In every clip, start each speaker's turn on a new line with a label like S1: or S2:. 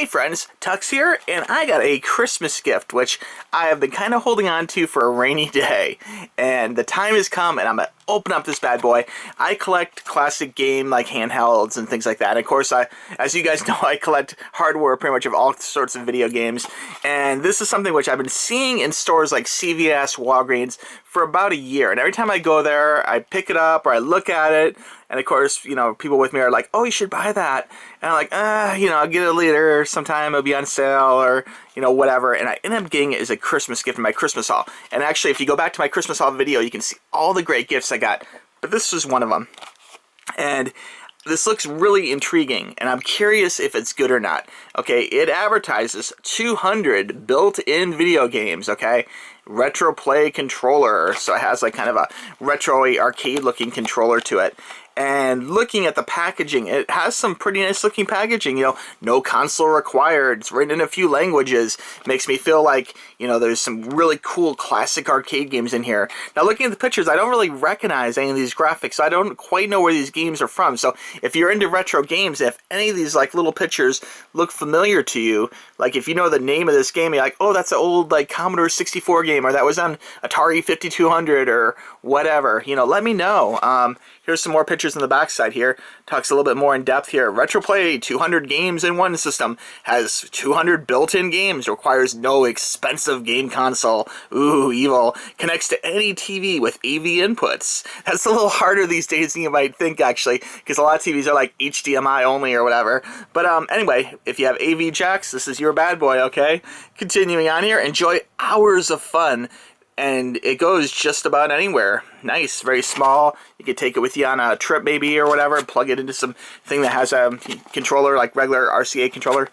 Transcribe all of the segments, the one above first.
S1: Hey friends, TUXX here, and I got a Christmas gift, which I have been kind of holding on to for a rainy day. And the time has come, and I'm going to open up this bad boy. I collect classic game, like handhelds and things like that. And of course, as you guys know, I collect hardware pretty much of all sorts of video games. And this is something which I've been seeing in stores like CVS, Walgreens, for about a year. And every time I go there, I pick it up or I look at it. And of course, you know, people with me are like, oh, you should buy that. And I'm like, you know, I'll get it later sometime. It'll be on sale or, you know, whatever. And I end up getting it as a Christmas gift in my Christmas haul. And actually, if you go back to my Christmas haul video, you can see all the great gifts I got. But this was one of them. And this looks really intriguing, and I'm curious if it's good or not. Okay, it advertises 200 built-in video games, okay? Retro Play controller, so it has like kind of a retro arcade-looking controller to it. And looking at the packaging, it has some pretty nice looking packaging, you know, no console required, it's written in a few languages, makes me feel like, you know, there's some really cool classic arcade games in here. Now looking at the pictures, I don't really recognize any of these graphics, so I don't quite know where these games are from. So if you're into retro games, if any of these like little pictures look familiar to you, like if you know the name of this game, you're like, oh, that's an old like Commodore 64 game, or that was on Atari 5200 or whatever, you know, let me know. Here's some more pictures on the backside here. Talks a little bit more in depth here. RetroPlay, 200 games in one system. Has 200 built-in games. Requires no expensive game console. Ooh, evil. Connects to any TV with AV inputs. That's a little harder these days than you might think, actually, because a lot of TVs are like HDMI only or whatever. But anyway, if you have AV jacks, this is your bad boy, okay? Continuing on here, enjoy hours of fun. And it goes just about anywhere. Nice, very small. You could take it with you on a trip maybe or whatever, and plug it into some thing that has a controller, like regular RCA controller.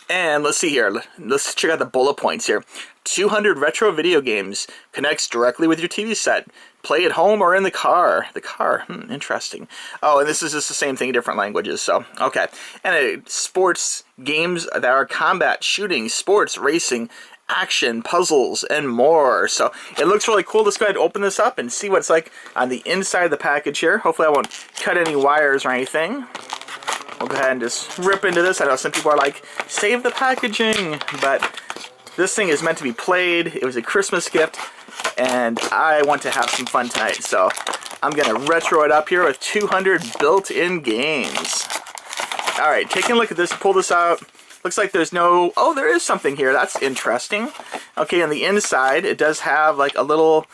S1: And let's see here. Let's check out the bullet points here. 200 retro video games. Connects directly with your TV set. Play at home or in the car. The car, interesting. Oh, and this is just the same thing in different languages, so, okay. And sports games that are combat, shooting, sports, racing, action, puzzles, and more. So it looks really cool. Let's go ahead and open this up and see what it's like on the inside of the package here. Hopefully I won't cut any wires or anything. We'll go ahead and just rip into this. I know some people are like, save the packaging, but this thing is meant to be played. It was a Christmas gift, and I want to have some fun tonight. So I'm going to retro it up here with 200 built-in games. Alright, taking a look at this, pull this out. Looks like there's no... Oh, there is something here. That's interesting. Okay, on the inside, it does have like a little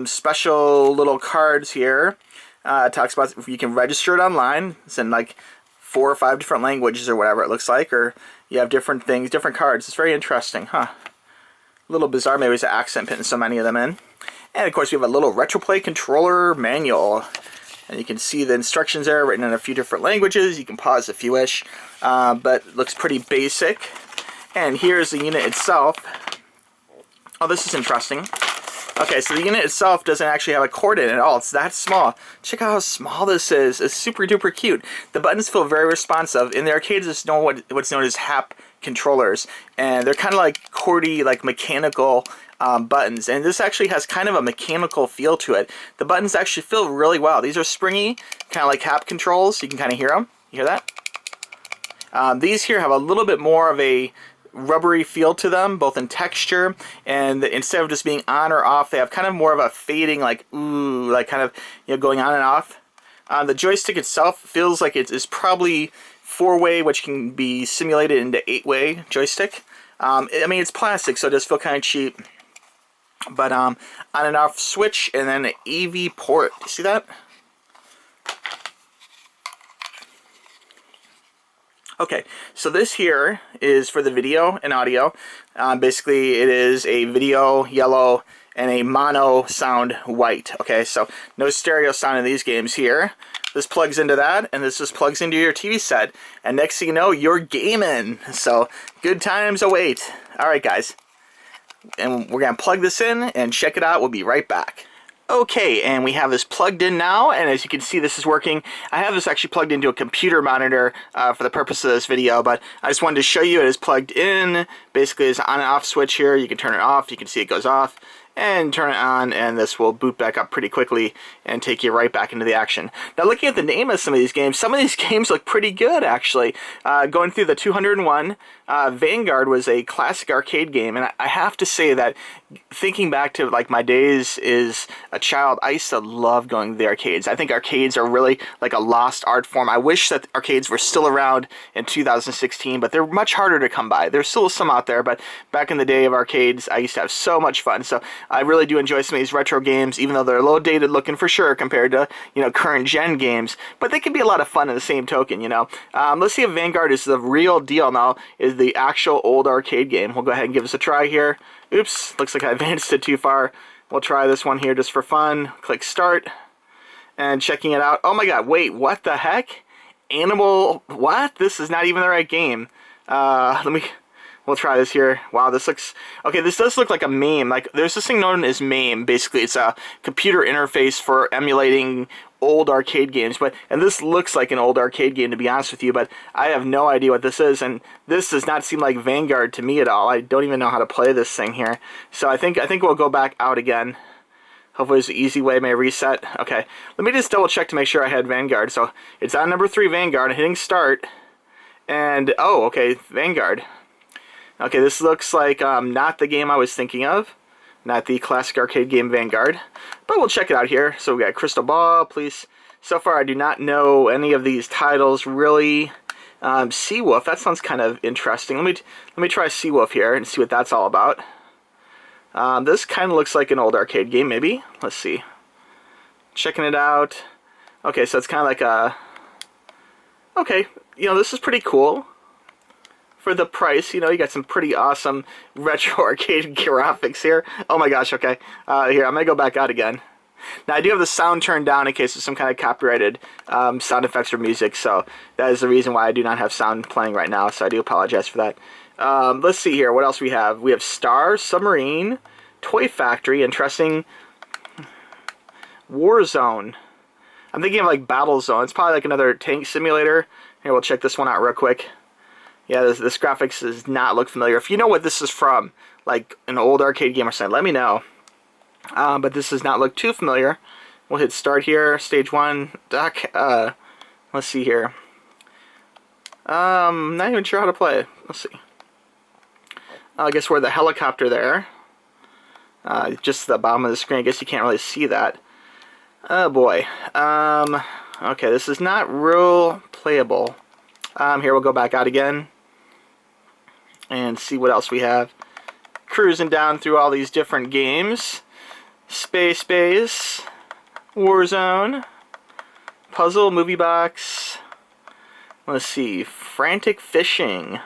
S1: special little cards here. It talks about you can register it online. It's in like 4 or 5 different languages or whatever it looks like. Or you have different things, different cards. It's very interesting, huh? A little bizarre. Maybe it's an accent putting so many of them in. And of course, we have a little RetroPlay controller manual. And you can see the instructions there written in a few different languages. You can pause if you wish, but it looks pretty basic. And here's the unit itself. Oh, this is interesting. Okay, so the unit itself doesn't actually have a cord in it at all. It's that small. Check out how small this is. It's super duper cute. The buttons feel very responsive. In the arcades, there's what's known as HAP controllers, and they're kind of like cordy, like mechanical buttons, and this actually has kind of a mechanical feel to it. The buttons actually feel really well. These are springy, kind of like HAP controls. You can kind of hear them. You hear that? These here have a little bit more of a rubbery feel to them, both in texture, and instead of just being on or off, they have kind of more of a fading, like ooh, like kind of, you know, going on and off. The joystick itself feels like it is probably 4-way, which can be simulated into 8-way joystick. I mean, it's plastic, so it does feel kind of cheap. But on and off switch, and then an AV port. You see that? Okay, so this here is for the video and audio. Basically, it is a video yellow and a mono sound white. Okay, so no stereo sound in these games here. This plugs into that, and this just plugs into your TV set. And next thing you know, you're gaming. So good times await. All right, guys. And we're going to plug this in and check it out. We'll be right back. Okay, and we have this plugged in now, and as you can see, this is working. I have this actually plugged into a computer monitor for the purpose of this video, but I just wanted to show you it is plugged in. Basically, it's an on and off switch here. You can turn it off. You can see it goes off. and turn it on, and this will boot back up pretty quickly and take you right back into the action. Now, looking at the name of some of these games look pretty good, actually. Going through the 201, Vanguard was a classic arcade game, and I have to say that thinking back to like my days as a child, I used to love going to the arcades. I think arcades are really like a lost art form. I wish that arcades were still around in 2016, but they're much harder to come by. There's still some out there, but back in the day of arcades, I used to have so much fun. So I really do enjoy some of these retro games, even though they're a little dated looking for sure compared to, you know, current gen games, but they can be a lot of fun in the same token, you know. Let's see if Vanguard is the real deal now, is the actual old arcade game. We'll go ahead and give this a try here. Oops, looks like I advanced it too far. We'll try this one here just for fun. Click start, and checking it out. Oh my god, wait, what the heck? Animal, what? This is not even the right game. We'll try this here. Wow, this looks... Okay, this does look like a MAME. Like, there's this thing known as MAME. Basically, it's a computer interface for emulating old arcade games. And this looks like an old arcade game, to be honest with you, but I have no idea what this is, and this does not seem like Vanguard to me at all. I don't even know how to play this thing here. So I think we'll go back out again. Hopefully there's an easy way. May I reset? Okay, let me just double check to make sure I had Vanguard. So it's on number 3, Vanguard. I'm hitting start, and oh, okay, Vanguard. Okay, this looks like not the game I was thinking of. Not the classic arcade game Vanguard. But we'll check it out here. So we got Crystal Ball, please. So far I do not know any of these titles really. Seawolf, that sounds kind of interesting. Let me try Seawolf here and see what that's all about. This kind of looks like an old arcade game, maybe. Let's see. Checking it out. Okay, so it's kind of like a... Okay, you know, this is pretty cool. For the price, you know, you got some pretty awesome retro arcade graphics here. Oh my gosh, okay. Here, I'm going to go back out again. Now, I do have the sound turned down in case there's some kind of copyrighted sound effects or music, so that is the reason why I do not have sound playing right now, so I do apologize for that. Let's see here, what else we have? We have Star, Submarine, Toy Factory, interesting. Warzone. I'm thinking of like Battlezone. It's probably like another tank simulator. Here, we'll check this one out real quick. Yeah, this graphics does not look familiar. If you know what this is from, like an old arcade game or something, let me know. But this does not look too familiar. We'll hit start here, stage 1. Let's see here. Not even sure how to play it. Let's see. I guess we're the helicopter there. Just the bottom of the screen. I guess you can't really see that. Oh boy. Okay, this is not real playable. Here we'll go back out again and see what else we have. Cruising down through all these different games. Space Base, Warzone, Puzzle, Movie Box. Let's see, Frantic Fishing,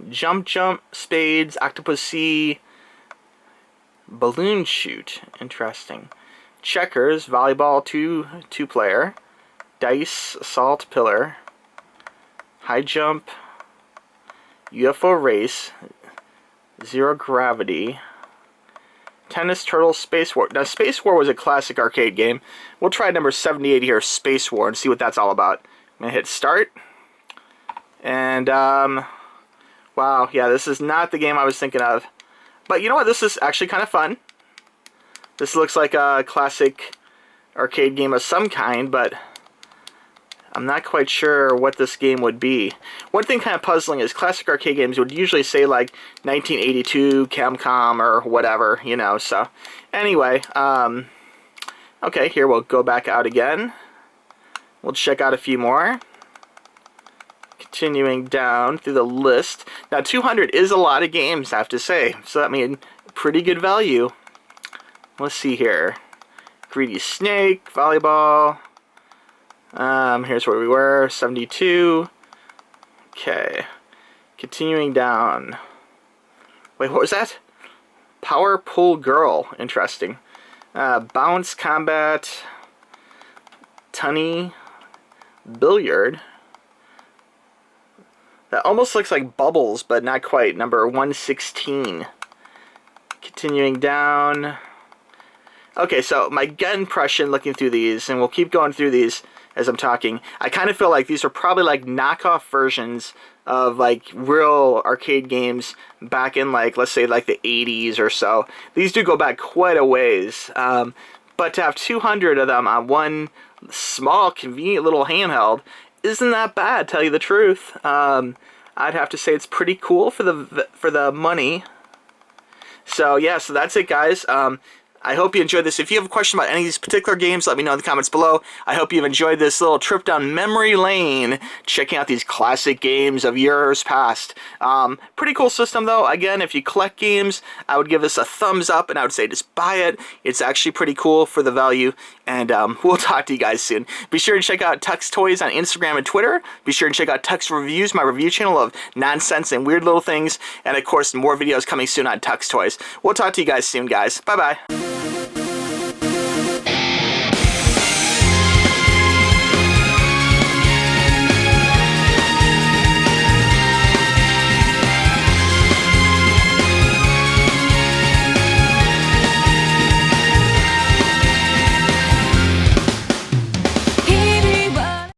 S1: Jump Jump, Spades, Octopus Sea, Balloon Shoot, interesting. Checkers, Volleyball, two player, Dice, Assault Pillar, High Jump, UFO Race, Zero Gravity, Tennis Turtle, Space War. Now, Space War was a classic arcade game. We'll try number 78 here, Space War, and see what that's all about. I'm going to hit start. And, wow, yeah, this is not the game I was thinking of. But you know what? This is actually kind of fun. This looks like a classic arcade game of some kind, but I'm not quite sure what this game would be. One thing kind of puzzling is classic arcade games would usually say like 1982, Capcom, or whatever, you know, so. Anyway, okay, here we'll go back out again. We'll check out a few more. Continuing down through the list. Now, 200 is a lot of games, I have to say, so that means pretty good value. Let's see here. Greedy Snake, Volleyball. Here's where we were, 72. Okay. Continuing down. Wait, what was that? Power Pull Girl. Interesting. Bounce Combat. Tunny. Billiard. That almost looks like Bubbles, but not quite. Number 116. Continuing down. Okay, so my gut impression looking through these, and we'll keep going through these as I'm talking, I kind of feel like these are probably like knockoff versions of like real arcade games back in like, let's say like the 80s or so. These do go back quite a ways, but to have 200 of them on one small convenient little handheld isn't that bad, tell you the truth. I'd have to say it's pretty cool for the money. So yeah, so that's it, guys. I hope you enjoyed this. If you have a question about any of these particular games, let me know in the comments below. I hope you've enjoyed this little trip down memory lane, checking out these classic games of years past. Pretty cool system, though. Again, if you collect games, I would give this a thumbs up, and I would say just buy it. It's actually pretty cool for the value, and we'll talk to you guys soon. Be sure to check out TUXX Toys on Instagram and Twitter. Be sure to check out TUXX Reviews, my review channel of nonsense and weird little things, and of course, more videos coming soon on TUXX Toys. We'll talk to you guys soon, guys. Bye-bye.